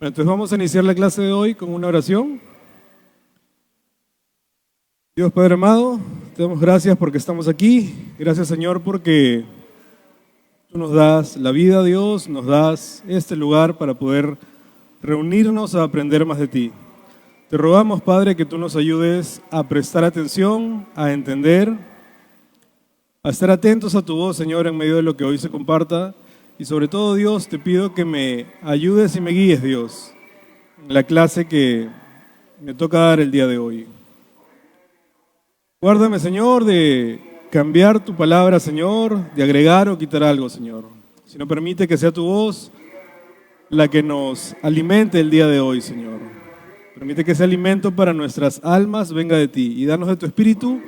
Bueno, entonces vamos a iniciar la clase de hoy con una oración. Dios Padre amado, te damos gracias porque estamos aquí. Gracias Señor porque tú nos das la vida, Dios, nos das este lugar para poder reunirnos a aprender más de ti. Te rogamos, Padre, que tú nos ayudes a prestar atención, a entender, a estar atentos a tu voz, Señor, en medio de lo que hoy se comparta. Y sobre todo, Dios, te pido que me ayudes y me guíes, Dios, en la clase que me toca dar el día de hoy. Guárdame, Señor, de cambiar tu palabra, Señor, de agregar o quitar algo, Señor. Si no, permite que sea tu voz la que nos alimente el día de hoy, Señor. Permite que ese alimento para nuestras almas venga de ti y danos de tu espíritu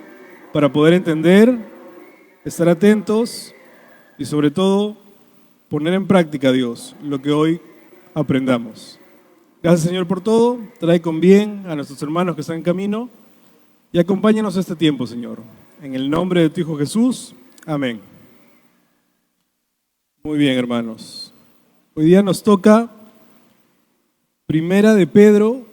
para poder entender, estar atentos y sobre todo poner en práctica, Dios, lo que hoy aprendamos. Gracias, Señor, por todo. Trae con bien a nuestros hermanos que están en camino y acompáñanos este tiempo, Señor. En el nombre de tu Hijo Jesús. Amén. Muy bien, hermanos. Hoy día nos toca Primera de Pedro,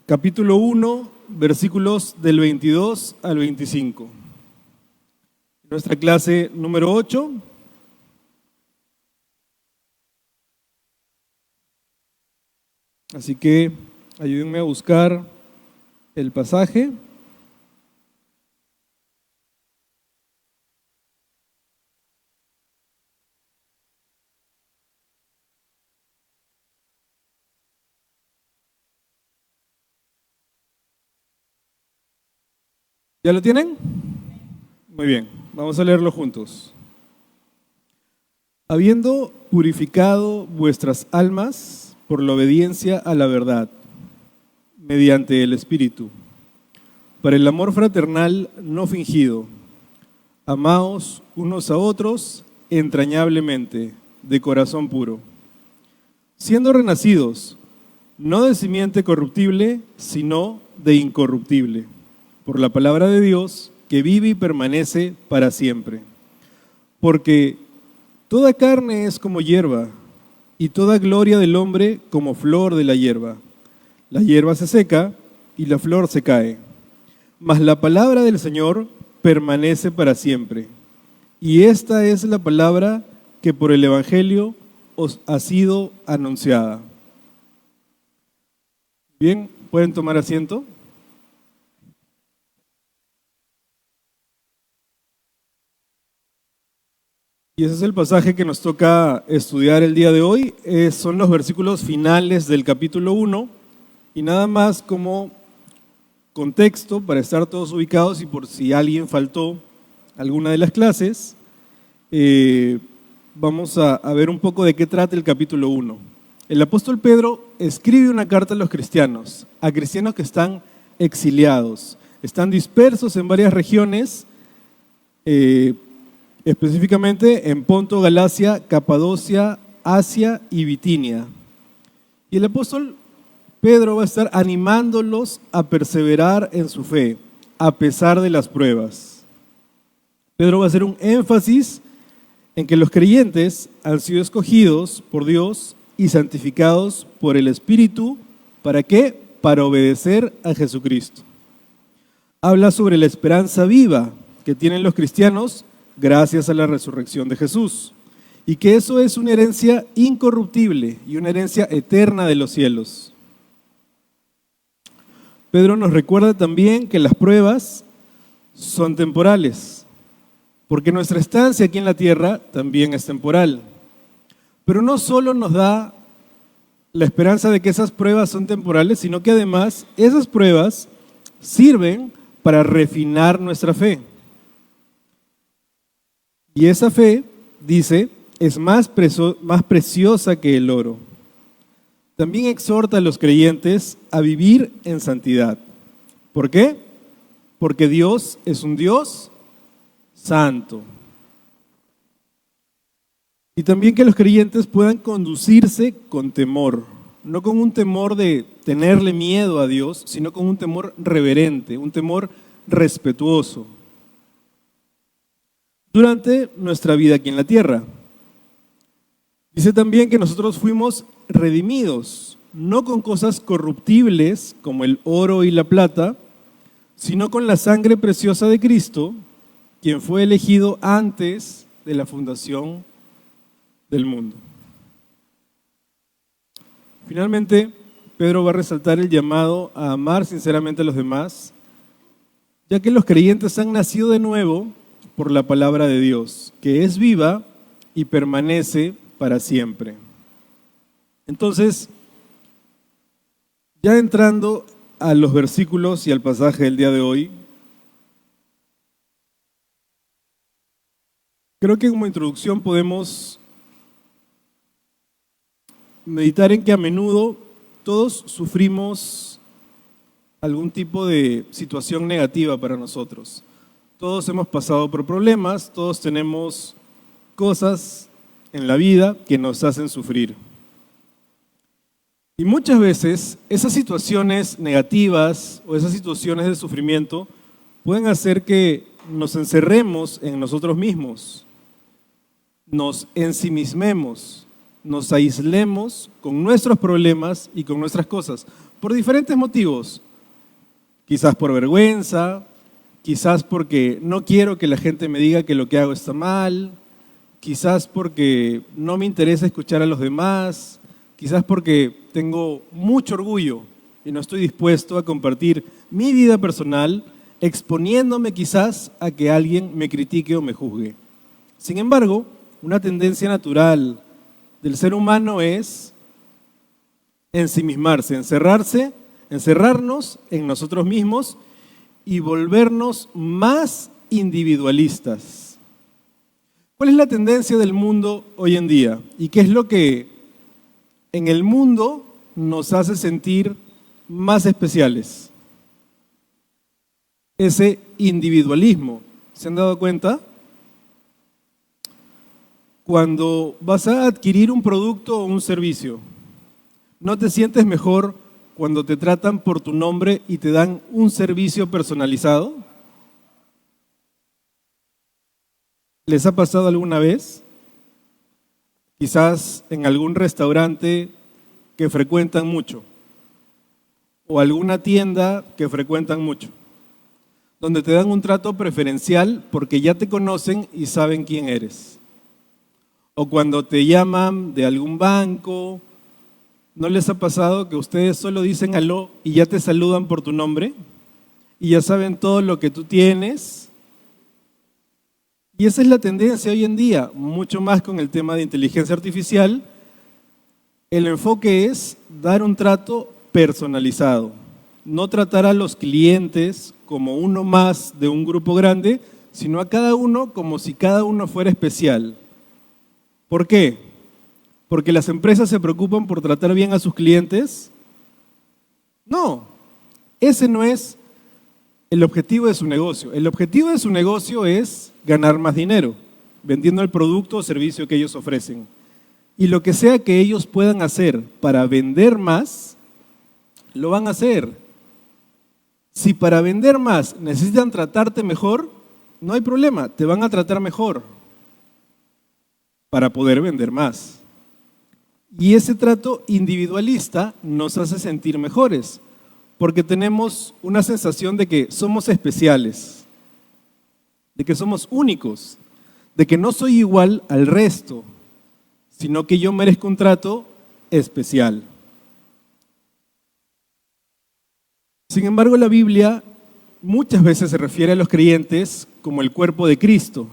capítulo 1, versículos del 22 al 25. Nuestra clase número 8. Así que ayúdenme a buscar el pasaje. ¿Ya lo tienen? Muy bien, vamos a leerlo juntos. Habiendo purificado vuestras almas por la obediencia a la verdad, mediante el Espíritu, para el amor fraternal no fingido, amaos unos a otros entrañablemente, de corazón puro, siendo renacidos, no de simiente corruptible, sino de incorruptible, por la palabra de Dios, que vive y permanece para siempre. Porque toda carne es como hierba, y toda gloria del hombre como flor de la hierba. La hierba se seca y la flor se cae, mas la palabra del Señor permanece para siempre. Y esta es la palabra que por el Evangelio os ha sido anunciada. Bien, ¿pueden tomar asiento? Y ese es el pasaje que nos toca estudiar el día de hoy. Son los versículos finales del capítulo 1 y nada más como contexto para estar todos ubicados y por si alguien faltó alguna de las clases, vamos a ver un poco de qué trata el capítulo 1. El apóstol Pedro escribe una carta a cristianos que están exiliados, están dispersos en varias regiones, específicamente en Ponto, Galacia, Capadocia, Asia y Bitinia. Y el apóstol Pedro va a estar animándolos a perseverar en su fe, a pesar de las pruebas. Pedro va a hacer un énfasis en que los creyentes han sido escogidos por Dios y santificados por el Espíritu. ¿Para qué? Para obedecer a Jesucristo. Habla sobre la esperanza viva que tienen los cristianos gracias a la resurrección de Jesús, y que eso es una herencia incorruptible y una herencia eterna de los cielos. Pedro nos recuerda también que las pruebas son temporales, porque nuestra estancia aquí en la tierra también es temporal. Pero no solo nos da la esperanza de que esas pruebas son temporales, sino que además esas pruebas sirven para refinar nuestra fe. Y esa fe, dice, es más preciosa que el oro. También exhorta a los creyentes a vivir en santidad. ¿Por qué? Porque Dios es un Dios santo. Y también que los creyentes puedan conducirse con temor, no con un temor de tenerle miedo a Dios, sino con un temor reverente, un temor respetuoso durante nuestra vida aquí en la tierra. Dice también que nosotros fuimos redimidos no con cosas corruptibles como el oro y la plata, sino con la sangre preciosa de Cristo, quien fue elegido antes de la fundación del mundo. Finalmente, Pedro va a resaltar el llamado a amar sinceramente a los demás, ya que los creyentes han nacido de nuevo por la palabra de Dios, que es viva y permanece para siempre. Entonces, ya entrando a los versículos y al pasaje del día de hoy, creo que como introducción podemos meditar en que a menudo todos sufrimos algún tipo de situación negativa para nosotros. Todos hemos pasado por problemas, todos tenemos cosas en la vida que nos hacen sufrir. Y muchas veces esas situaciones negativas o esas situaciones de sufrimiento pueden hacer que nos encerremos en nosotros mismos, nos ensimismemos, nos aislemos con nuestros problemas y con nuestras cosas, por diferentes motivos. Quizás por vergüenza, quizás porque no quiero que la gente me diga que lo que hago está mal, quizás porque no me interesa escuchar a los demás, quizás porque tengo mucho orgullo y no estoy dispuesto a compartir mi vida personal, exponiéndome quizás a que alguien me critique o me juzgue. Sin embargo, una tendencia natural del ser humano es ensimismarse, encerrarnos en nosotros mismos y volvernos más individualistas. ¿Cuál es la tendencia del mundo hoy en día? ¿Y qué es lo que en el mundo nos hace sentir más especiales? Ese individualismo. ¿Se han dado cuenta? Cuando vas a adquirir un producto o un servicio, ¿no te sientes mejor cuando te tratan por tu nombre y te dan un servicio personalizado? ¿Les ha pasado alguna vez? Quizás en algún restaurante que frecuentan mucho o alguna tienda que frecuentan mucho, donde te dan un trato preferencial porque ya te conocen y saben quién eres. O cuando te llaman de algún banco, ¿no les ha pasado que ustedes solo dicen aló y ya te saludan por tu nombre? Y ya saben todo lo que tú tienes. Y esa es la tendencia hoy en día, mucho más con el tema de inteligencia artificial. El enfoque es dar un trato personalizado, no tratar a los clientes como uno más de un grupo grande, sino a cada uno como si cada uno fuera especial. ¿Por qué? ¿Porque las empresas se preocupan por tratar bien a sus clientes? No, ese no es el objetivo de su negocio. El objetivo de su negocio es ganar más dinero, vendiendo el producto o servicio que ellos ofrecen. Y lo que sea que ellos puedan hacer para vender más, lo van a hacer. Si para vender más necesitan tratarte mejor, no hay problema, te van a tratar mejor para poder vender más. Y ese trato individualista nos hace sentir mejores, porque tenemos una sensación de que somos especiales, de que somos únicos, de que no soy igual al resto, sino que yo merezco un trato especial. Sin embargo, la Biblia muchas veces se refiere a los creyentes como el cuerpo de Cristo,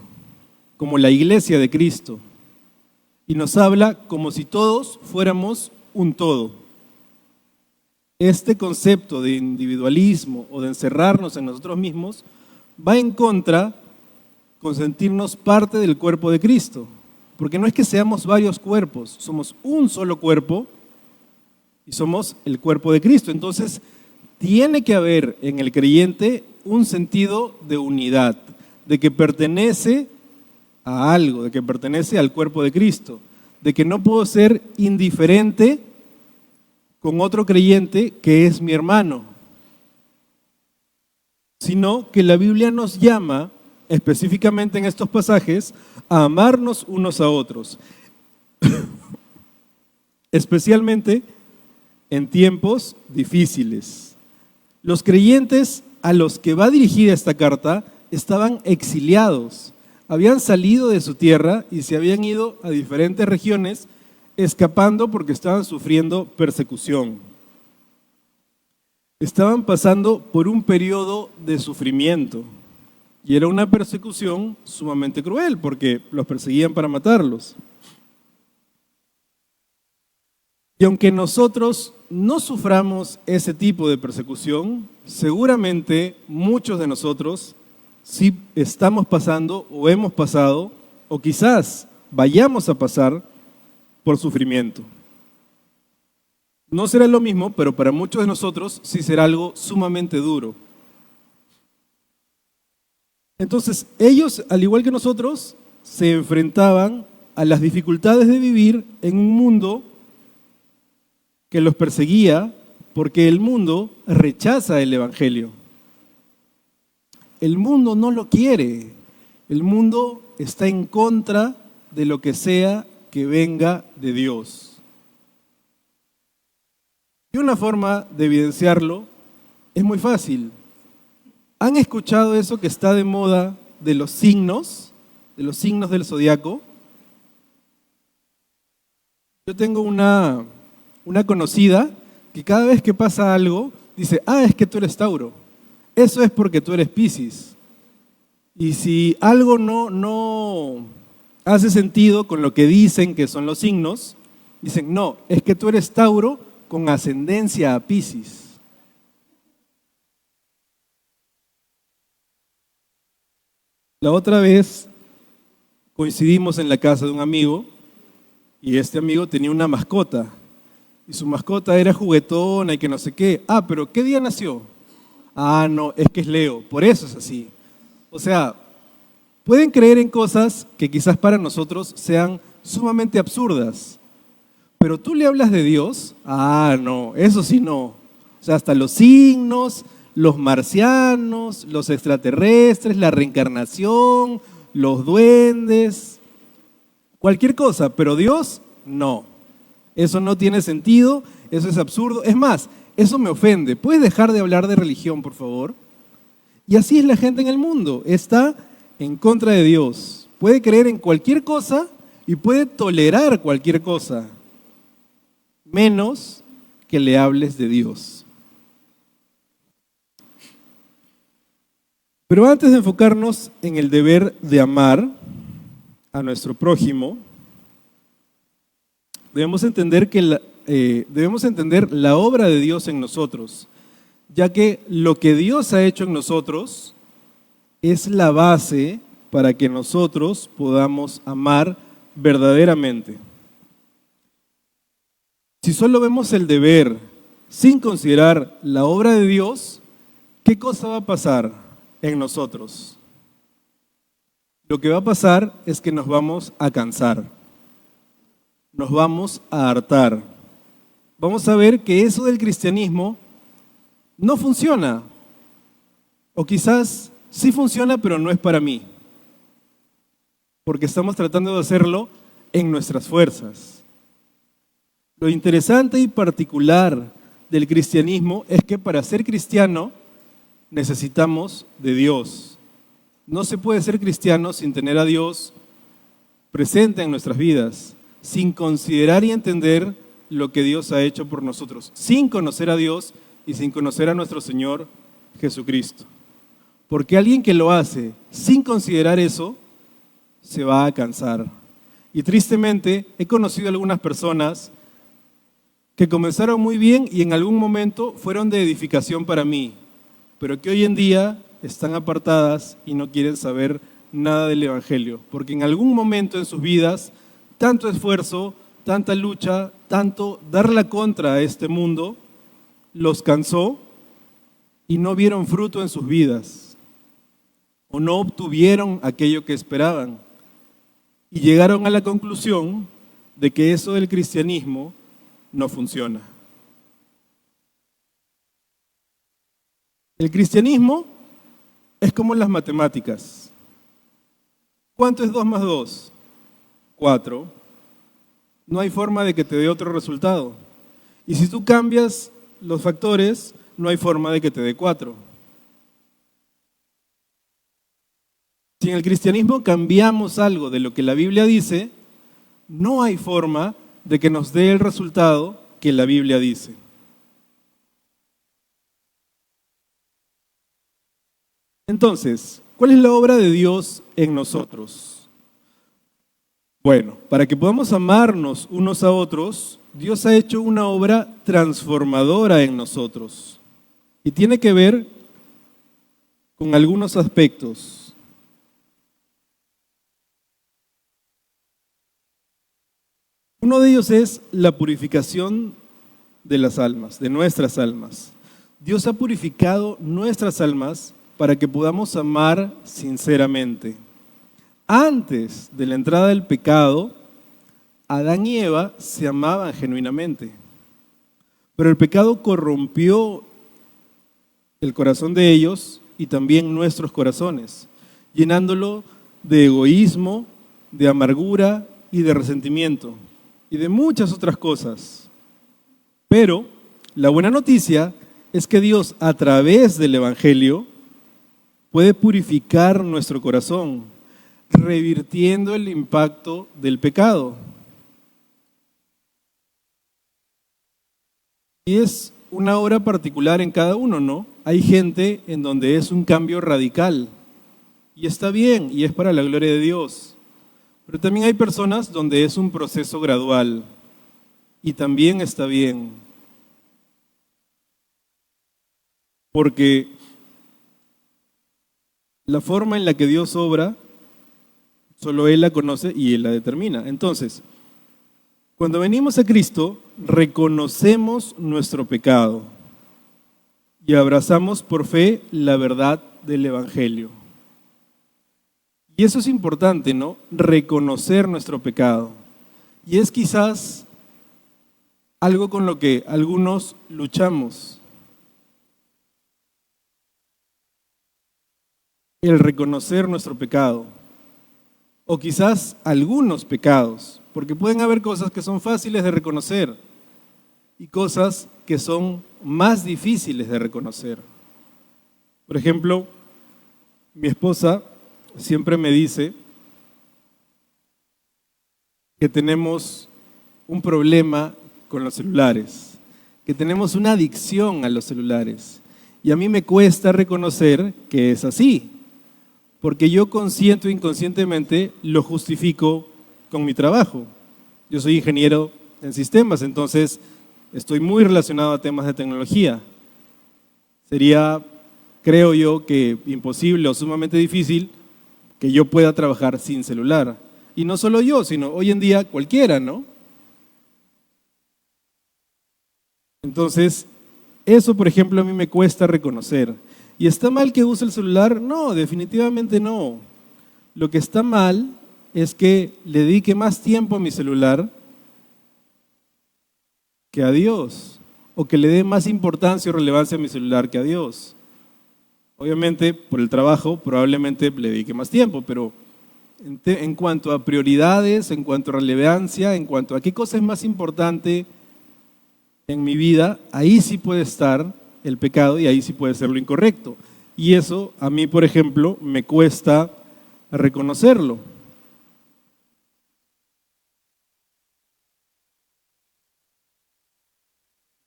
como la iglesia de Cristo, y nos habla como si todos fuéramos un todo. Este concepto de individualismo o de encerrarnos en nosotros mismos va en contra con sentirnos parte del cuerpo de Cristo, porque no es que seamos varios cuerpos, somos un solo cuerpo y somos el cuerpo de Cristo. Entonces, tiene que haber en el creyente un sentido de unidad, de que pertenece a algo, de que pertenece al cuerpo de Cristo, de que no puedo ser indiferente con otro creyente que es mi hermano, sino que la Biblia nos llama, específicamente en estos pasajes, a amarnos unos a otros, especialmente en tiempos difíciles. Los creyentes a los que va dirigida esta carta estaban exiliados, habían salido de su tierra y se habían ido a diferentes regiones escapando porque estaban sufriendo persecución. Estaban pasando por un periodo de sufrimiento y era una persecución sumamente cruel porque los perseguían para matarlos. Y aunque nosotros no suframos ese tipo de persecución, seguramente muchos de nosotros sí estamos pasando o hemos pasado o quizás vayamos a pasar por sufrimiento. No será lo mismo, pero para muchos de nosotros sí será algo sumamente duro. Entonces, ellos, al igual que nosotros, se enfrentaban a las dificultades de vivir en un mundo que los perseguía porque el mundo rechaza el Evangelio. El mundo no lo quiere. El mundo está en contra de lo que sea que venga de Dios. Y una forma de evidenciarlo es muy fácil. ¿Han escuchado eso que está de moda de los signos del zodiaco? Yo tengo una conocida que cada vez que pasa algo dice, es que tú eres Tauro. Eso es porque tú eres Piscis. Y si algo no hace sentido con lo que dicen que son los signos, dicen, no, es que tú eres Tauro con ascendencia a Piscis. La otra vez coincidimos en la casa de un amigo y este amigo tenía una mascota. Y su mascota era juguetona y que no sé qué. Pero ¿qué día nació? No, es que es Leo, por eso es así. O sea, pueden creer en cosas que quizás para nosotros sean sumamente absurdas. Pero tú le hablas de Dios, no, eso sí no. O sea, hasta los signos, los marcianos, los extraterrestres, la reencarnación, los duendes, cualquier cosa, pero Dios, no. Eso no tiene sentido, eso es absurdo. Es más, eso me ofende. ¿Puedes dejar de hablar de religión, por favor? Y así es la gente en el mundo. Está en contra de Dios. Puede creer en cualquier cosa y puede tolerar cualquier cosa, menos que le hables de Dios. Pero antes de enfocarnos en el deber de amar a nuestro prójimo, debemos entender la obra de Dios en nosotros, ya que lo que Dios ha hecho en nosotros es la base para que nosotros podamos amar verdaderamente. Si solo vemos el deber sin considerar la obra de Dios, ¿qué cosa va a pasar en nosotros? Lo que va a pasar es que nos vamos a cansar, nos vamos a hartar. Vamos a ver que eso del cristianismo no funciona, o quizás sí funciona, pero no es para mí, porque estamos tratando de hacerlo en nuestras fuerzas. Lo interesante y particular del cristianismo es que para ser cristiano necesitamos de Dios. No se puede ser cristiano sin tener a Dios presente en nuestras vidas, sin considerar y entender lo que Dios ha hecho por nosotros, sin conocer a Dios y sin conocer a nuestro Señor Jesucristo. Porque alguien que lo hace sin considerar eso, se va a cansar. Y tristemente he conocido algunas personas que comenzaron muy bien y en algún momento fueron de edificación para mí, pero que hoy en día están apartadas y no quieren saber nada del Evangelio, porque en algún momento en sus vidas, tanto esfuerzo, tanta lucha, tanto dar la contra a este mundo, los cansó y no vieron fruto en sus vidas, o no obtuvieron aquello que esperaban, y llegaron a la conclusión de que eso del cristianismo no funciona. El cristianismo es como las matemáticas. ¿Cuánto es 2 más 2? 4. No hay forma de que te dé otro resultado. Y si tú cambias los factores, no hay forma de que te dé 4. Si en el cristianismo cambiamos algo de lo que la Biblia dice, no hay forma de que nos dé el resultado que la Biblia dice. Entonces, ¿cuál es la obra de Dios en nosotros? Bueno, para que podamos amarnos unos a otros, Dios ha hecho una obra transformadora en nosotros. Y tiene que ver con algunos aspectos. Uno de ellos es la purificación de las almas, de nuestras almas. Dios ha purificado nuestras almas para que podamos amar sinceramente. Antes de la entrada del pecado, Adán y Eva se amaban genuinamente, pero el pecado corrompió el corazón de ellos y también nuestros corazones, llenándolo de egoísmo, de amargura y de resentimiento y de muchas otras cosas. Pero la buena noticia es que Dios, a través del Evangelio, puede purificar nuestro corazón, revirtiendo el impacto del pecado. Y es una obra particular en cada uno, ¿no? Hay gente en donde es un cambio radical, y está bien, y es para la gloria de Dios. Pero también hay personas donde es un proceso gradual, y también está bien. Porque la forma en la que Dios obra, solo Él la conoce y Él la determina. Entonces, cuando venimos a Cristo, reconocemos nuestro pecado y abrazamos por fe la verdad del Evangelio. Y eso es importante, ¿no? Reconocer nuestro pecado. Y es quizás algo con lo que algunos luchamos. El reconocer nuestro pecado. O quizás algunos pecados, porque pueden haber cosas que son fáciles de reconocer y cosas que son más difíciles de reconocer. Por ejemplo, mi esposa siempre me dice que tenemos un problema con los celulares, que tenemos una adicción a los celulares. Y a mí me cuesta reconocer que es así, porque yo consciente o inconscientemente lo justifico con mi trabajo. Yo soy ingeniero en sistemas, entonces estoy muy relacionado a temas de tecnología. Sería, creo yo, que imposible o sumamente difícil que yo pueda trabajar sin celular. Y no solo yo, sino hoy en día cualquiera, ¿no? Entonces, eso, por ejemplo, a mí me cuesta reconocer. ¿Y está mal que use el celular? No, definitivamente no. Lo que está mal es que le dedique más tiempo a mi celular que a Dios, o que le dé más importancia o relevancia a mi celular que a Dios. Obviamente, por el trabajo, probablemente le dedique más tiempo, pero en cuanto a prioridades, en cuanto a relevancia, en cuanto a qué cosa es más importante en mi vida, ahí sí puede estar el pecado y ahí sí puede ser lo incorrecto. Y eso a mí, por ejemplo, me cuesta reconocerlo.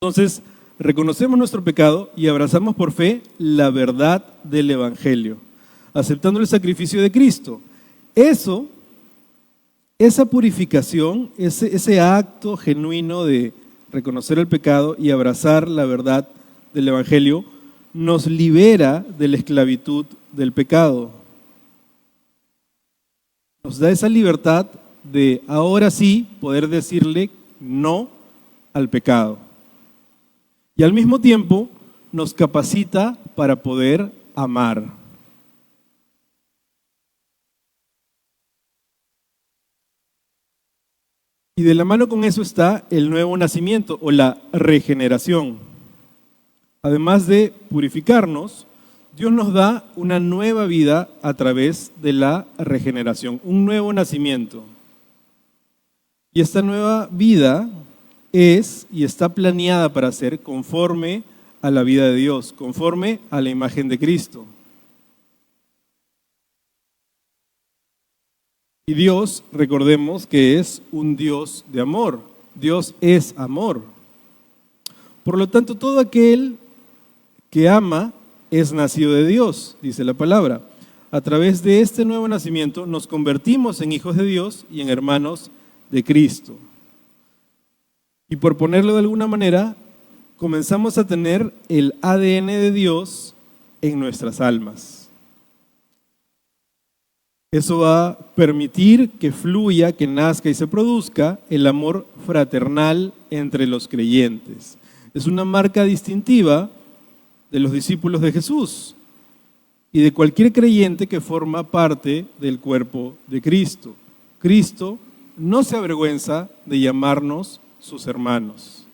Entonces, reconocemos nuestro pecado y abrazamos por fe la verdad del Evangelio, aceptando el sacrificio de Cristo. Esa purificación, ese acto genuino de reconocer el pecado y abrazar la verdad del Evangelio, nos libera de la esclavitud del pecado. Nos da esa libertad de ahora sí poder decirle no al pecado. Y al mismo tiempo nos capacita para poder amar. Y de la mano con eso está el nuevo nacimiento o la regeneración. Además de purificarnos, Dios nos da una nueva vida a través de la regeneración, un nuevo nacimiento. Y esta nueva vida es y está planeada para ser conforme a la vida de Dios, conforme a la imagen de Cristo. Y Dios, recordemos que es un Dios de amor. Dios es amor. Por lo tanto, todo aquel que ama es nacido de Dios, dice la palabra. A través de este nuevo nacimiento nos convertimos en hijos de Dios y en hermanos de Cristo. Y por ponerlo de alguna manera, comenzamos a tener el ADN de Dios en nuestras almas. Eso va a permitir que fluya, que nazca y se produzca el amor fraternal entre los creyentes. Es una marca distintiva de los discípulos de Jesús y de cualquier creyente que forma parte del cuerpo de Cristo. Cristo no se avergüenza de llamarnos sus hermanos.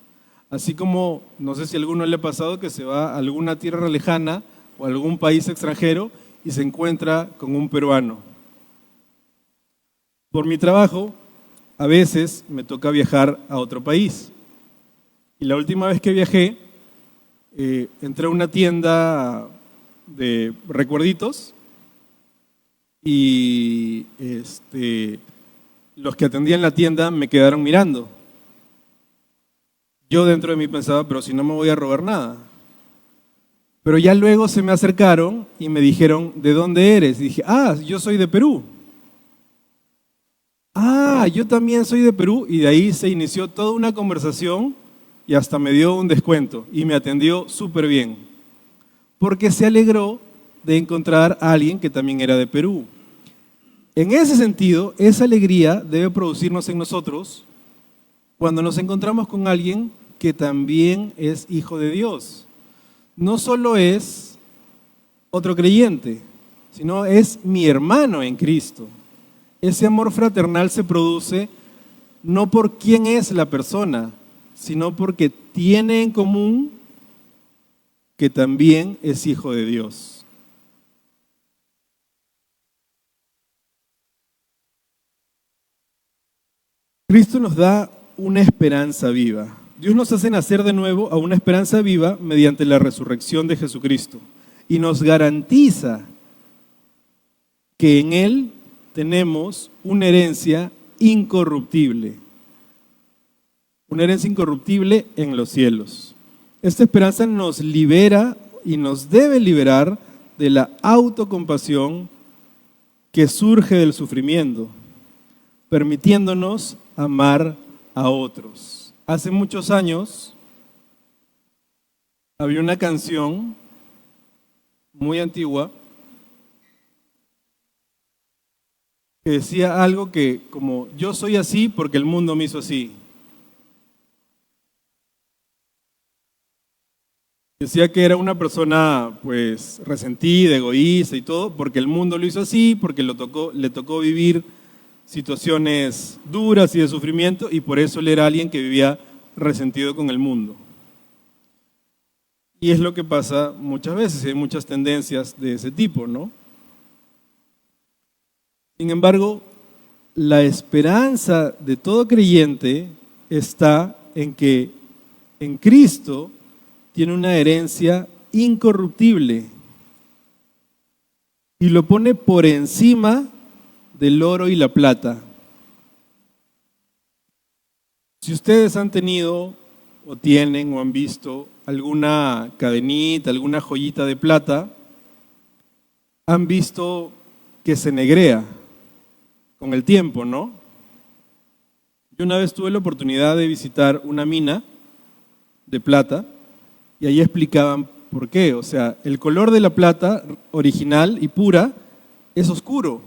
Así como, no sé si a alguno le ha pasado que se va a alguna tierra lejana o a algún país extranjero y se encuentra con un peruano. Por mi trabajo, a veces me toca viajar a otro país. Y la última vez que viajé, entré a una tienda de recuerditos y los que atendían la tienda me quedaron mirando. Yo dentro de mí pensaba, pero si no me voy a robar nada. Pero ya luego se me acercaron y me dijeron, ¿de dónde eres? Y dije, yo soy de Perú. Yo también soy de Perú. Y de ahí se inició toda una conversación y hasta me dio un descuento y me atendió súper bien. Porque se alegró de encontrar a alguien que también era de Perú. En ese sentido, esa alegría debe producirnos en nosotros cuando nos encontramos con alguien que también es hijo de Dios. No solo es otro creyente, sino es mi hermano en Cristo. Ese amor fraternal se produce no por quién es la persona, sino porque tiene en común que también es hijo de Dios. Cristo nos da una esperanza viva. Dios nos hace nacer de nuevo a una esperanza viva mediante la resurrección de Jesucristo y nos garantiza que en Él tenemos una herencia incorruptible. Una herencia incorruptible en los cielos. Esta esperanza nos libera y nos debe liberar de la autocompasión que surge del sufrimiento, permitiéndonos amar a otros. Hace muchos años había una canción muy antigua que decía algo que como yo soy así porque el mundo me hizo así. Decía que era una persona pues resentida, egoísta y todo, porque el mundo lo hizo así, porque le tocó vivir situaciones duras y de sufrimiento y por eso él era alguien que vivía resentido con el mundo. Y es lo que pasa muchas veces, hay muchas tendencias de ese tipo, ¿no? Sin embargo, la esperanza de todo creyente está en que en Cristo tiene una herencia incorruptible y lo pone por encima del oro y la plata. Si ustedes han tenido o tienen o han visto alguna cadenita, alguna joyita de plata, han visto que se negrea con el tiempo, ¿no? Yo una vez tuve la oportunidad de visitar una mina de plata y ahí explicaban por qué. O sea, el color de la plata original y pura es oscuro,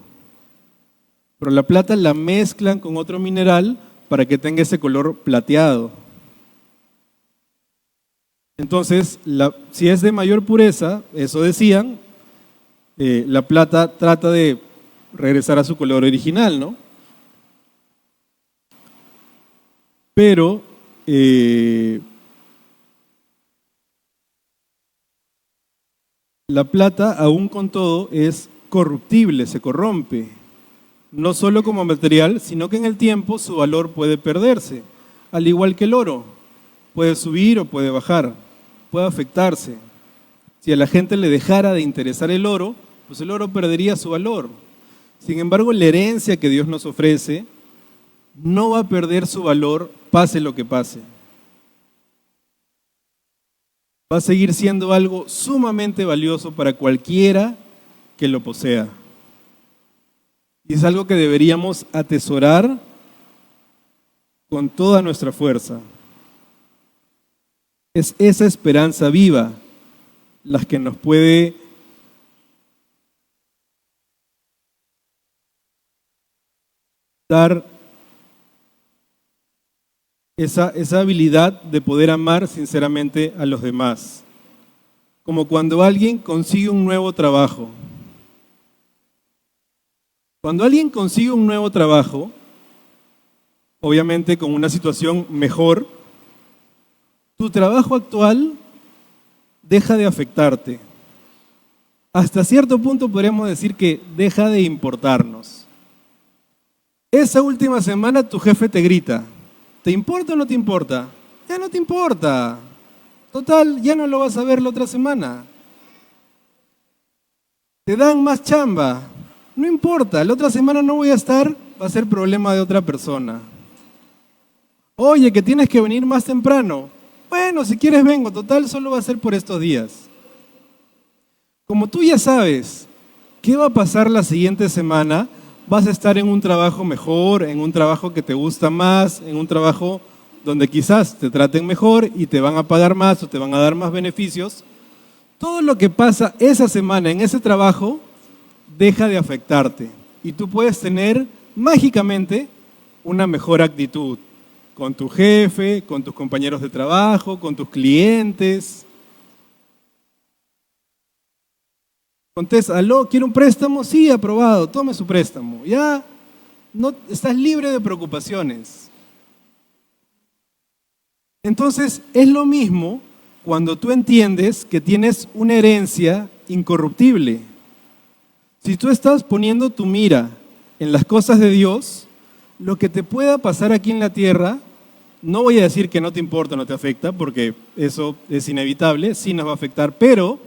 pero la plata la mezclan con otro mineral para que tenga ese color plateado. Entonces, si es de mayor pureza, eso decían, la plata trata de regresar a su color original, ¿no? Pero la plata, aún con todo, es corruptible, se corrompe. No solo como material, sino que en el tiempo su valor puede perderse. al igual que el oro. Puede subir o puede bajar, puede afectarse. Si a la gente le dejara de interesar el oro, pues el oro perdería su valor. Sin embargo, la herencia que Dios nos ofrece no va a perder su valor, pase lo que pase. Va a seguir siendo algo sumamente valioso para cualquiera que lo posea. Y es algo que deberíamos atesorar con toda nuestra fuerza. Es esa esperanza viva la que nos puede dar esa habilidad de poder amar sinceramente a los demás. Como cuando alguien consigue un nuevo trabajo. Cuando alguien consigue un nuevo trabajo, obviamente con una situación mejor, tu trabajo actual deja de afectarte. Hasta cierto punto podríamos decir que deja de importarnos. Esa última semana tu jefe te grita, ¿te importa o no te importa? Ya no te importa. Total, ya no lo vas a ver la otra semana. Te dan más chamba. No importa, la otra semana no voy a estar, va a ser problema de otra persona. Oye, que tienes que venir más temprano. Bueno, si quieres vengo, total, solo va a ser por estos días. Como tú ya sabes qué va a pasar la siguiente semana, vas a estar en un trabajo mejor, en un trabajo que te gusta más, en un trabajo donde quizás te traten mejor y te van a pagar más o te van a dar más beneficios. Todo lo que pasa esa semana en ese trabajo deja de afectarte y tú puedes tener mágicamente una mejor actitud con tu jefe, con tus compañeros de trabajo, con tus clientes. Contesta, aló, ¿quiere un préstamo? Sí, aprobado, tome su préstamo. Ya no, estás libre de preocupaciones. Entonces, es lo mismo cuando tú entiendes que tienes una herencia incorruptible. Si tú estás poniendo tu mira en las cosas de Dios, lo que te pueda pasar aquí en la tierra, no voy a decir que no te importa, no te afecta, porque eso es inevitable, sí nos va a afectar, pero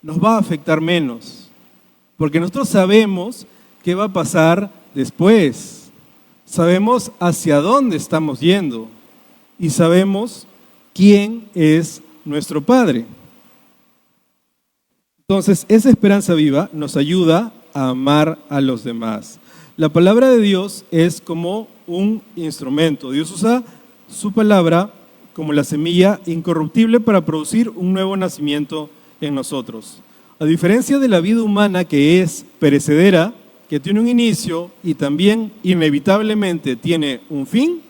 nos va a afectar menos, porque nosotros sabemos qué va a pasar después, sabemos hacia dónde estamos yendo y sabemos quién es nuestro Padre. Entonces, esa esperanza viva nos ayuda a amar a los demás. La palabra de Dios es como un instrumento. Dios usa su palabra como la semilla incorruptible para producir un nuevo nacimiento en nosotros. A diferencia de la vida humana que es perecedera, que tiene un inicio y también inevitablemente tiene un fin,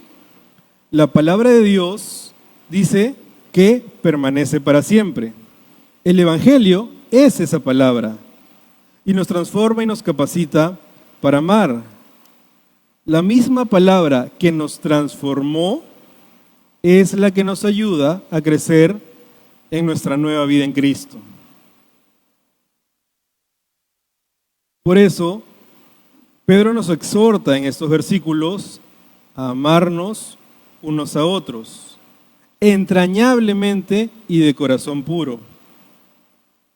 la palabra de Dios dice que permanece para siempre. El Evangelio es esa palabra y nos transforma y nos capacita para amar. La misma palabra que nos transformó es la que nos ayuda a crecer en nuestra nueva vida en Cristo. Por eso, Pedro nos exhorta en estos versículos a amarnos unos a otros, entrañablemente y de corazón puro.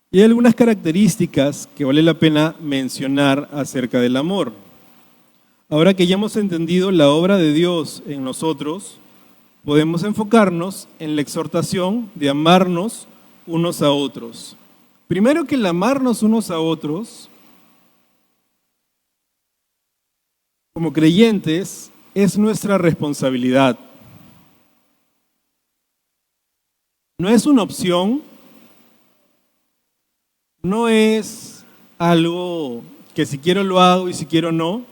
Y hay algunas características que vale la pena mencionar acerca del amor. Ahora que ya hemos entendido la obra de Dios en nosotros, podemos enfocarnos en la exhortación de amarnos unos a otros. Primero que el amarnos unos a otros, como creyentes, es nuestra responsabilidad. No es una opción, no es algo que si quiero lo hago y si quiero no.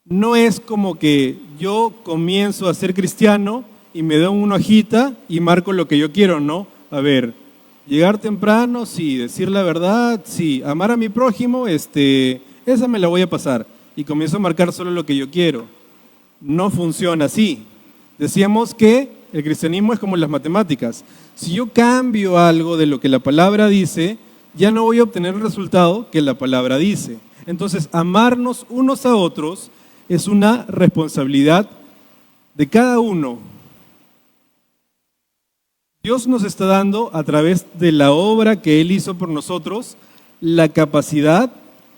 No es como que yo comienzo a ser cristiano y me dan una hojita y marco lo que yo quiero, ¿no? A ver, llegar temprano, sí, decir la verdad, sí, amar a mi prójimo, esa me la voy a pasar. Y comienzo a marcar solo lo que yo quiero. No funciona así. Decíamos que el cristianismo es como las matemáticas. Si yo cambio algo de lo que la palabra dice, ya no voy a obtener el resultado que la palabra dice. Entonces, amarnos unos a otros es una responsabilidad de cada uno. Dios nos está dando, a través de la obra que Él hizo por nosotros, la capacidad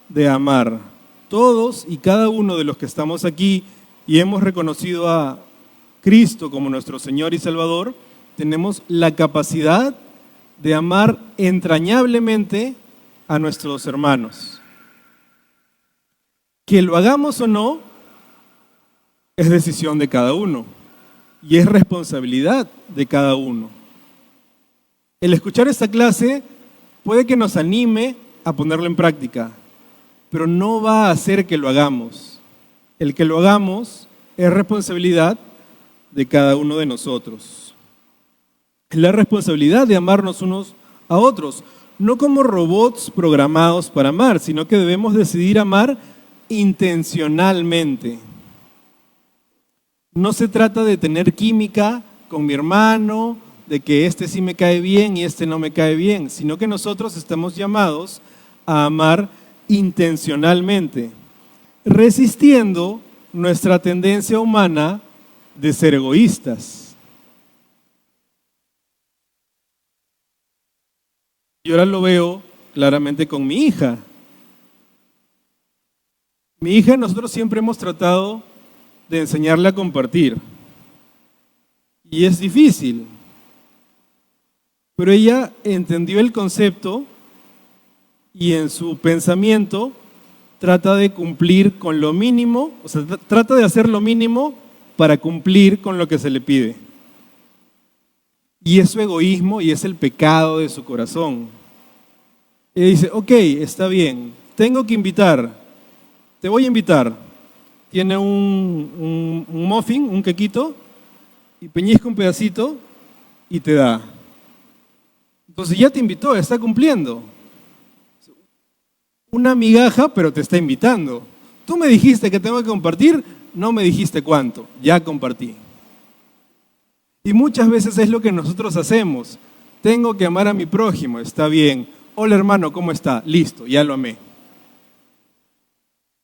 de amar. Todos y cada uno de los que estamos aquí y hemos reconocido a Cristo como nuestro Señor y Salvador, tenemos la capacidad de amar entrañablemente a nuestros hermanos. Que lo hagamos o no, es decisión de cada uno y es responsabilidad de cada uno. El escuchar esta clase puede que nos anime a ponerlo en práctica, pero no va a hacer que lo hagamos. El que lo hagamos es responsabilidad de cada uno de nosotros. Es la responsabilidad de amarnos unos a otros, no como robots programados para amar, sino que debemos decidir amar intencionalmente. No se trata de tener química con mi hermano, de que este sí me cae bien y este no me cae bien, sino que nosotros estamos llamados a amar intencionalmente, resistiendo nuestra tendencia humana de ser egoístas. Y ahora lo veo claramente con mi hija. Mi hija, nosotros siempre hemos tratado de enseñarle a compartir. Y es difícil. Pero ella entendió el concepto y en su pensamiento trata de cumplir con lo mínimo, o sea, trata de hacer lo mínimo para cumplir con lo que se le pide. Y es su egoísmo y es el pecado de su corazón. Ella dice, ok, está bien, tengo que invitar, te voy a invitar. Tiene un muffin, un quequito, y peñisca un pedacito y te da. Entonces ya te invitó, está cumpliendo. Una migaja, pero te está invitando. Tú me dijiste que tengo que compartir, no me dijiste cuánto, ya compartí. Y muchas veces es lo que nosotros hacemos. Tengo que amar a mi prójimo, está bien. Hola hermano, ¿cómo está? Listo, ya lo amé.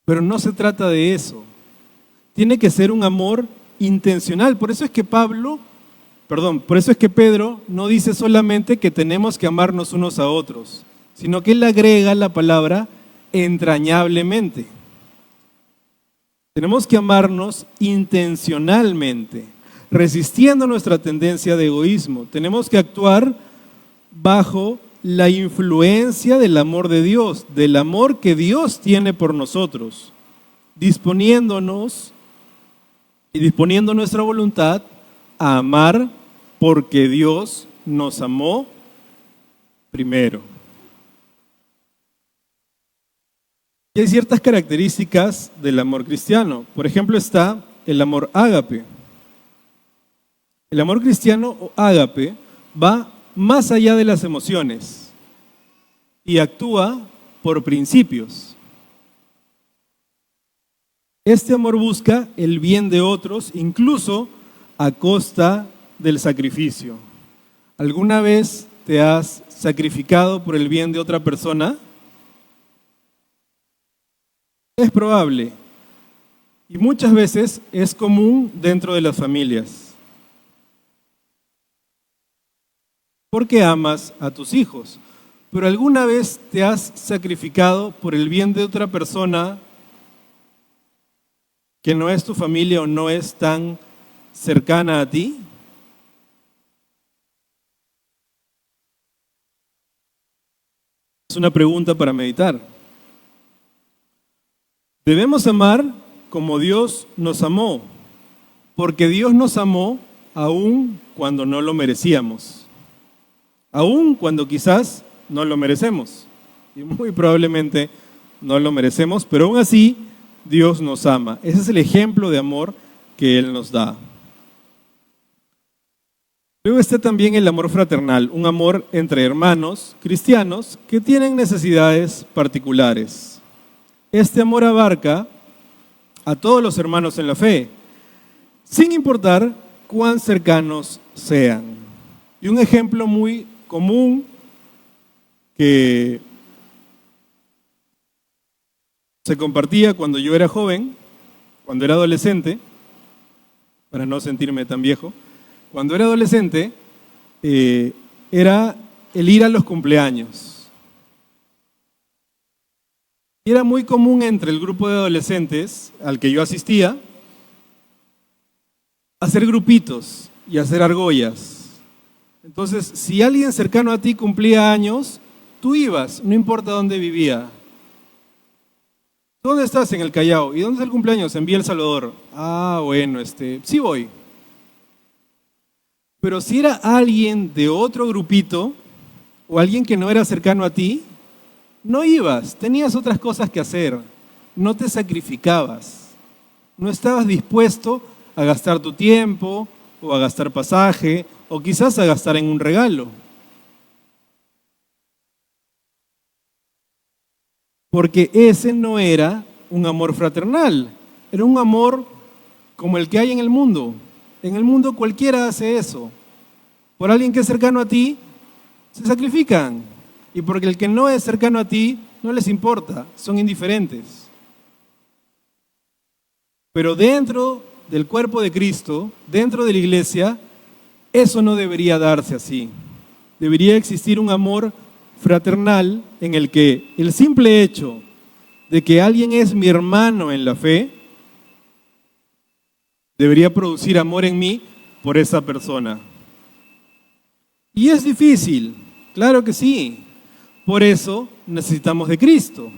Pero no se trata de eso. Tiene que ser un amor intencional. Por eso es que Pedro no dice solamente que tenemos que amarnos unos a otros, sino que él agrega la palabra entrañablemente. Tenemos que amarnos intencionalmente, resistiendo nuestra tendencia de egoísmo. Tenemos que actuar bajo la influencia del amor de Dios, del amor que Dios tiene por nosotros, disponiendo nuestra voluntad a amar porque Dios nos amó primero. Y hay ciertas características del amor cristiano. Por ejemplo, está el amor ágape. El amor cristiano o ágape va más allá de las emociones y actúa por principios. Este amor busca el bien de otros, incluso a costa del sacrificio. ¿Alguna vez te has sacrificado por el bien de otra persona? Es probable. Y muchas veces es común dentro de las familias. Porque amas a tus hijos. Pero ¿alguna vez te has sacrificado por el bien de otra persona que no es tu familia o no es tan cercana a ti? Es una pregunta para meditar. Debemos amar como Dios nos amó, porque Dios nos amó aún cuando no lo merecíamos, aún cuando quizás no lo merecemos, y muy probablemente no lo merecemos, pero aún así Dios nos ama. Ese es el ejemplo de amor que Él nos da. Luego está también el amor fraternal, un amor entre hermanos cristianos que tienen necesidades particulares. Este amor abarca a todos los hermanos en la fe, sin importar cuán cercanos sean. Y un ejemplo muy común que se compartía cuando yo era joven, cuando era adolescente, para no sentirme tan viejo. Cuando era adolescente, era el ir a los cumpleaños. Y era muy común entre el grupo de adolescentes al que yo asistía hacer grupitos y hacer argollas. Entonces, si alguien cercano a ti cumplía años, tú ibas, no importa dónde vivía. ¿Dónde estás? En el Callao. ¿Y dónde es el cumpleaños? En Villa El Salvador. Ah, bueno, sí voy. Pero si era alguien de otro grupito o alguien que no era cercano a ti, no ibas, tenías otras cosas que hacer, no te sacrificabas, no estabas dispuesto a gastar tu tiempo o a gastar pasaje o quizás a gastar en un regalo. Porque ese no era un amor fraternal, era un amor como el que hay en el mundo. En el mundo cualquiera hace eso. Por alguien que es cercano a ti, se sacrifican. Y porque el que no es cercano a ti, no les importa, son indiferentes. Pero dentro del cuerpo de Cristo, dentro de la iglesia, eso no debería darse así. Debería existir un amor fraternal en el que el simple hecho de que alguien es mi hermano en la fe debería producir amor en mí por esa persona. Y es difícil, claro que sí. Por eso necesitamos de Cristo,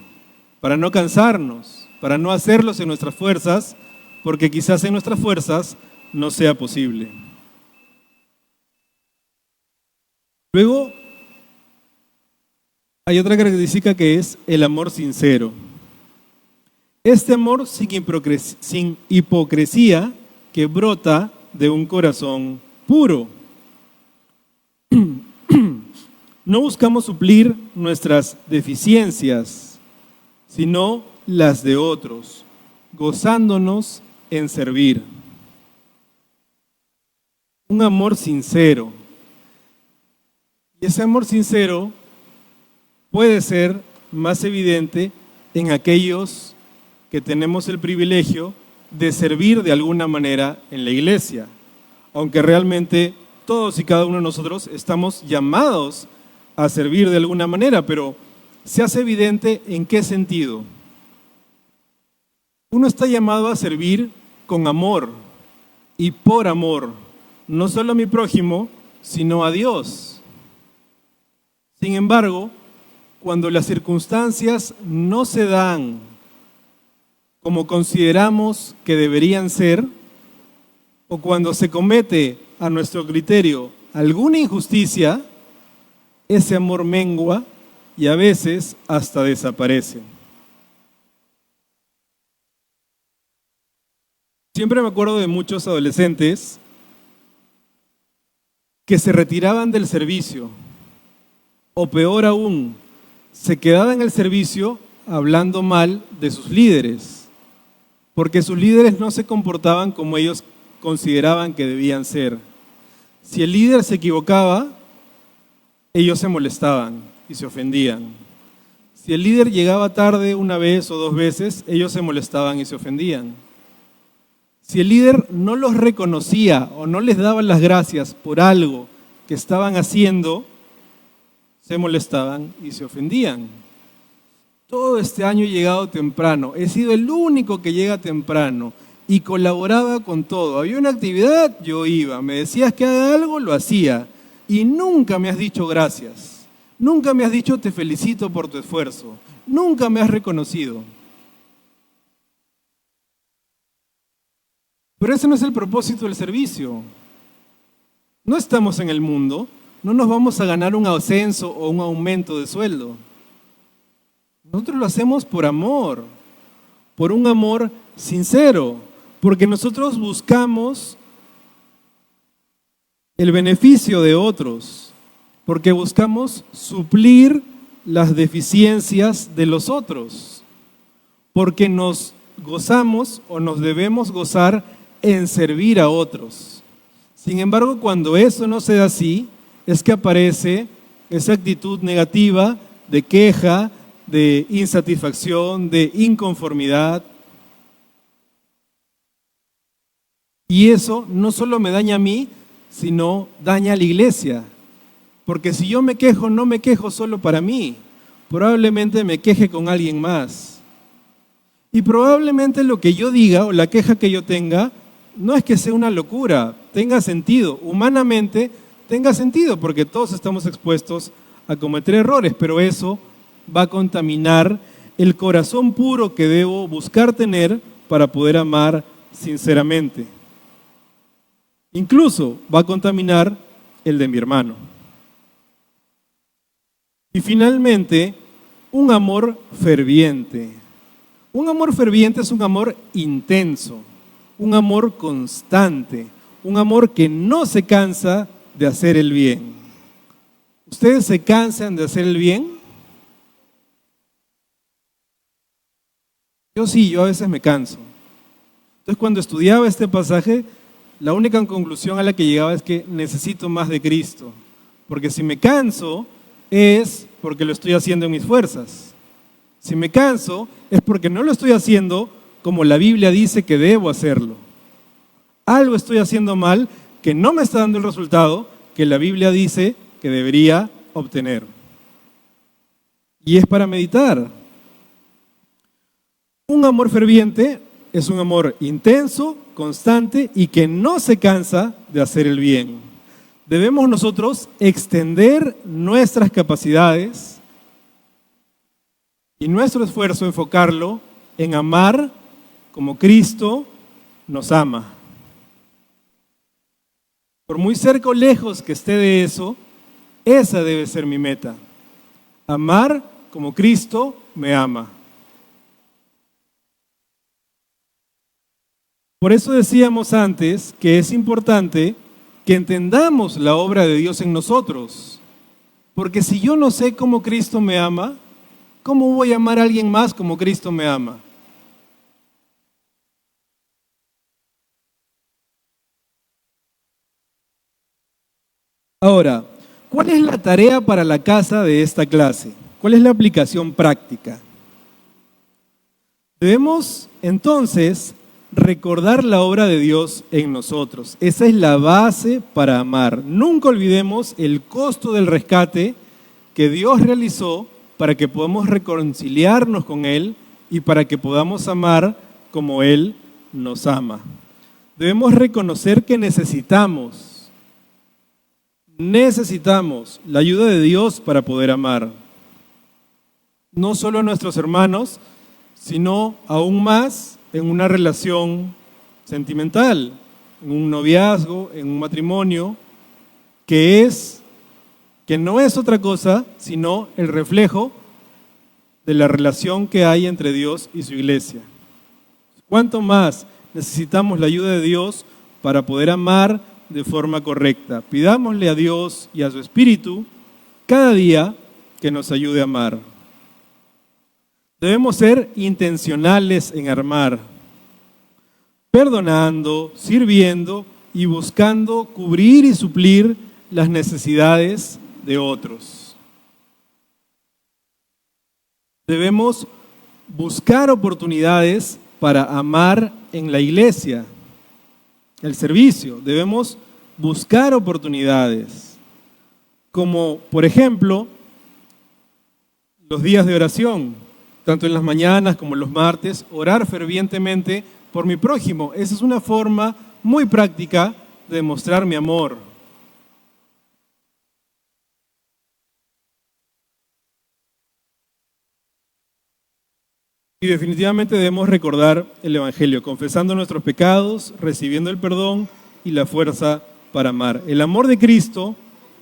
para no cansarnos, para no hacerlos en nuestras fuerzas, porque quizás en nuestras fuerzas no sea posible. Luego, hay otra característica que es el amor sincero. Este amor sin hipocresía que brota de un corazón puro. No buscamos suplir nuestras deficiencias, sino las de otros, gozándonos en servir. Un amor sincero. Y ese amor sincero puede ser más evidente en aquellos que tenemos el privilegio de servir de alguna manera en la iglesia, aunque realmente todos y cada uno de nosotros estamos llamados a servir de alguna manera, pero se hace evidente en qué sentido. Uno está llamado a servir con amor y por amor, no solo a mi prójimo, sino a Dios. Sin embargo, cuando las circunstancias no se dan como consideramos que deberían ser, o cuando se comete a nuestro criterio alguna injusticia, ese amor mengua y a veces hasta desaparece. Siempre me acuerdo de muchos adolescentes que se retiraban del servicio, o peor aún, se quedaban en el servicio hablando mal de sus líderes, porque sus líderes no se comportaban como ellos consideraban que debían ser. Si el líder se equivocaba, ellos se molestaban y se ofendían. Si el líder llegaba tarde una vez o dos veces, ellos se molestaban y se ofendían. Si el líder no los reconocía o no les daba las gracias por algo que estaban haciendo, se molestaban y se ofendían. Todo este año he llegado temprano, he sido el único que llega temprano y colaboraba con todo. Había una actividad, yo iba, me decías que haga algo, lo hacía y nunca me has dicho gracias, nunca me has dicho te felicito por tu esfuerzo, nunca me has reconocido. Pero ese no es el propósito del servicio. No estamos en el mundo, no nos vamos a ganar un ascenso o un aumento de sueldo. Nosotros lo hacemos por amor, por un amor sincero, porque nosotros buscamos el beneficio de otros, porque buscamos suplir las deficiencias de los otros, porque nos gozamos o nos debemos gozar en servir a otros. Sin embargo, cuando eso no se da así, es que aparece esa actitud negativa de queja, de insatisfacción, de inconformidad. Y eso no solo me daña a mí, sino daña a la iglesia. Porque si yo me quejo, no me quejo solo para mí. Probablemente me queje con alguien más. Y probablemente lo que yo diga o la queja que yo tenga no es que sea una locura, tenga sentido. Humanamente tenga sentido porque todos estamos expuestos a cometer errores, pero eso va a contaminar el corazón puro que debo buscar tener para poder amar sinceramente. Incluso va a contaminar el de mi hermano. Y finalmente, un amor ferviente. Un amor ferviente es un amor intenso, un amor constante, un amor que no se cansa de hacer el bien. ¿Ustedes se cansan de hacer el bien? Yo sí, yo a veces me canso. Entonces, cuando estudiaba este pasaje, la única conclusión a la que llegaba es que necesito más de Cristo. Porque si me canso, es porque lo estoy haciendo en mis fuerzas. Si me canso, es porque no lo estoy haciendo como la Biblia dice que debo hacerlo. Algo estoy haciendo mal que no me está dando el resultado que la Biblia dice que debería obtener. Y es para meditar. Un amor ferviente es un amor intenso, constante y que no se cansa de hacer el bien. Debemos nosotros extender nuestras capacidades y nuestro esfuerzo enfocarlo en amar como Cristo nos ama. Por muy cerca o lejos que esté de eso, esa debe ser mi meta. Amar como Cristo me ama. Por eso decíamos antes que es importante que entendamos la obra de Dios en nosotros. Porque si yo no sé cómo Cristo me ama, ¿cómo voy a amar a alguien más como Cristo me ama? Ahora, ¿cuál es la tarea para la casa de esta clase? ¿Cuál es la aplicación práctica? Debemos entonces recordar la obra de Dios en nosotros. Esa es la base para amar. Nunca olvidemos el costo del rescate que Dios realizó para que podamos reconciliarnos con Él y para que podamos amar como Él nos ama. Debemos reconocer que necesitamos la ayuda de Dios para poder amar. No solo a nuestros hermanos, sino aún más en una relación sentimental, en un noviazgo, en un matrimonio, que no es otra cosa sino el reflejo de la relación que hay entre Dios y su iglesia. ¿Cuánto más necesitamos la ayuda de Dios para poder amar de forma correcta? Pidámosle a Dios y a su Espíritu cada día que nos ayude a amar. Debemos ser intencionales en amar, perdonando, sirviendo y buscando cubrir y suplir las necesidades de otros. Debemos buscar oportunidades para amar en la iglesia, el servicio. Debemos buscar oportunidades, como por ejemplo los días de oración, tanto en las mañanas como en los martes, orar fervientemente por mi prójimo. Esa es una forma muy práctica de demostrar mi amor. Y definitivamente debemos recordar el Evangelio, confesando nuestros pecados, recibiendo el perdón y la fuerza para amar. El amor de Cristo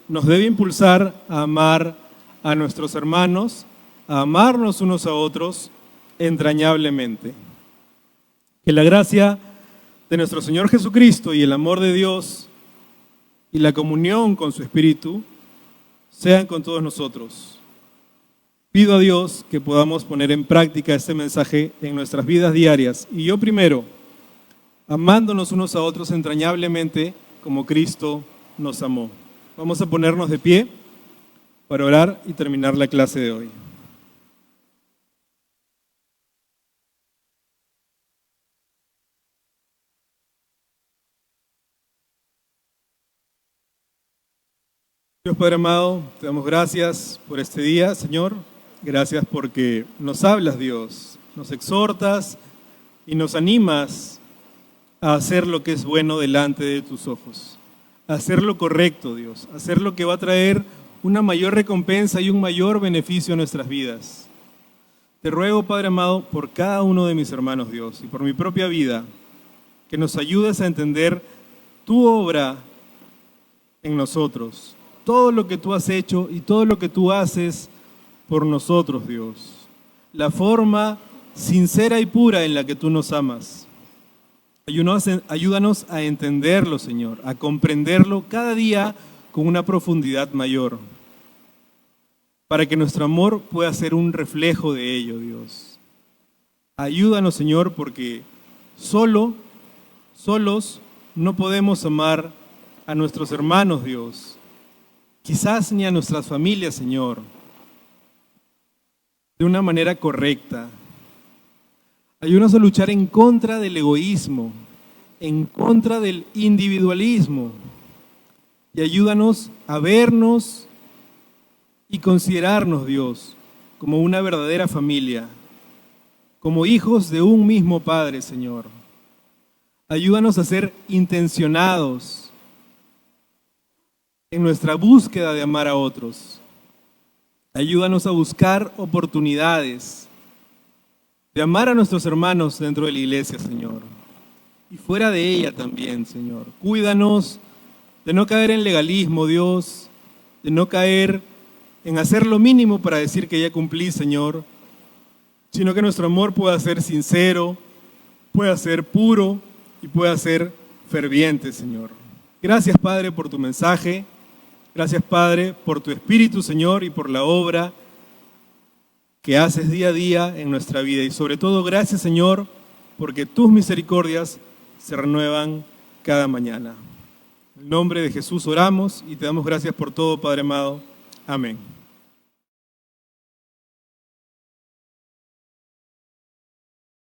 nos debe impulsar a amar a nuestros hermanos, a amarnos unos a otros entrañablemente. Que la gracia de nuestro Señor Jesucristo y el amor de Dios y la comunión con su Espíritu sean con todos nosotros. Pido a Dios que podamos poner en práctica este mensaje en nuestras vidas diarias. Y yo primero, amándonos unos a otros entrañablemente como Cristo nos amó. Vamos a ponernos de pie para orar y terminar la clase de hoy. Dios Padre amado, te damos gracias por este día, Señor. Gracias porque nos hablas, Dios, nos exhortas y nos animas a hacer lo que es bueno delante de tus ojos, a hacer lo correcto, Dios, a hacer lo que va a traer una mayor recompensa y un mayor beneficio a nuestras vidas. Te ruego, Padre amado, por cada uno de mis hermanos, Dios, y por mi propia vida, que nos ayudes a entender tu obra en nosotros, todo lo que tú has hecho y todo lo que tú haces por nosotros, Dios. La forma sincera y pura en la que tú nos amas. Ayúdanos a entenderlo, Señor, a comprenderlo cada día con una profundidad mayor, para que nuestro amor pueda ser un reflejo de ello, Dios. Ayúdanos, Señor, porque solos no podemos amar a nuestros hermanos, Dios. Quizás ni a nuestras familias, Señor, de una manera correcta. Ayúdanos a luchar en contra del egoísmo, en contra del individualismo, y ayúdanos a vernos y considerarnos, Dios, como una verdadera familia, como hijos de un mismo Padre, Señor. Ayúdanos a ser intencionados en nuestra búsqueda de amar a otros. Ayúdanos a buscar oportunidades de amar a nuestros hermanos dentro de la iglesia, Señor, y fuera de ella también, Señor. Cuídanos de no caer en legalismo, Dios, de no caer en hacer lo mínimo para decir que ya cumplí, Señor, sino que nuestro amor pueda ser sincero, pueda ser puro y pueda ser ferviente, Señor. Gracias, Padre, por tu mensaje. Gracias, Padre, por tu Espíritu, Señor, y por la obra que haces día a día en nuestra vida. Y sobre todo, gracias, Señor, porque tus misericordias se renuevan cada mañana. En el nombre de Jesús oramos y te damos gracias por todo, Padre amado. Amén.